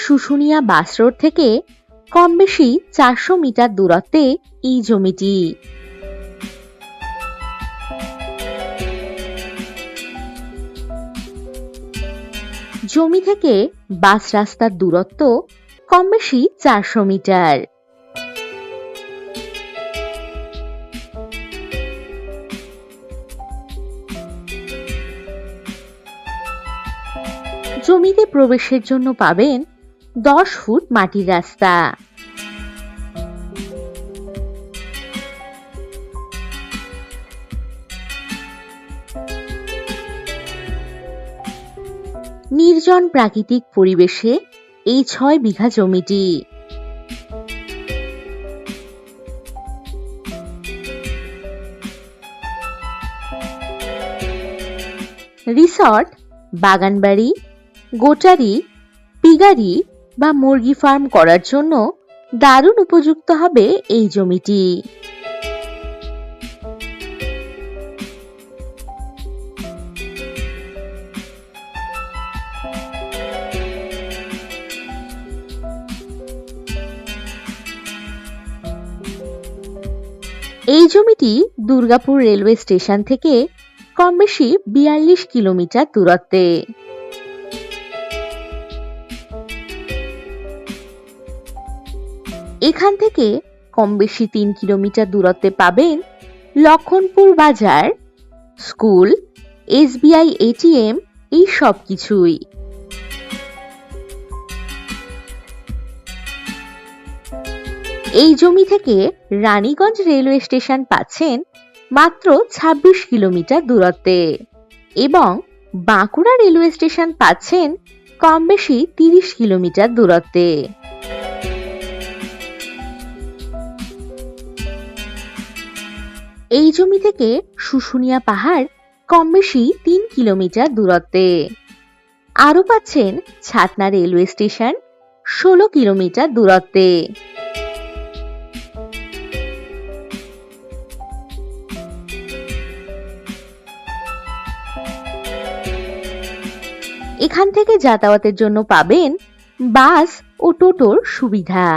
শুশুনিয়া বাস road থেকে কম বেশি 400 metre দূরত্বে এই জমিটি। জমি থেকে বাস রাস্তার দূরত্ব কম বেশি 400 মিটার। জমিতে প্রবেশের জন্য পাবেন 10 ফুট মাটির রাস্তা। নির্জন প্রাকৃতিক পরিবেশে এই 6 বিঘা জমিটি। রিসর্ট, বাগানবাড়ি, গোটারি, পিগারি বা মুরগি ফার্ম করার জন্য দারুণ উপযুক্ত হবে এই জমিটি। এই জমিটি দুর্গাপুর রেলওয়ে স্টেশন থেকে কম বেশি 42 কিলোমিটার দূরত্বে। এখান থেকে কম বেশি 3 কিলোমিটার দূরত্বে পাবেন লক্ষণপুর বাজার, স্কুল, SBI ATM, এই সব কিছুই। এই জমি থেকে রানীগঞ্জ রেলওয়ে স্টেশন পাচ্ছেন মাত্র 26 কিলোমিটার দূরত্বে এবং বাঁকুড়া রেলওয়ে স্টেশন পাচ্ছেন কম বেশি 30 কিলোমিটার দূরত্বে। এই জমি থেকে শুশুনিয়া পাহাড় কম বেশি 3 কিলোমিটার দূরত্বে। আরও পাচ্ছেন ছাতনা রেলওয়ে স্টেশন 16 কিলোমিটার দূরত্বে। এখান থেকে যাতায়াতের জন্য পাবেন বাস ও টোটোর সুবিধা।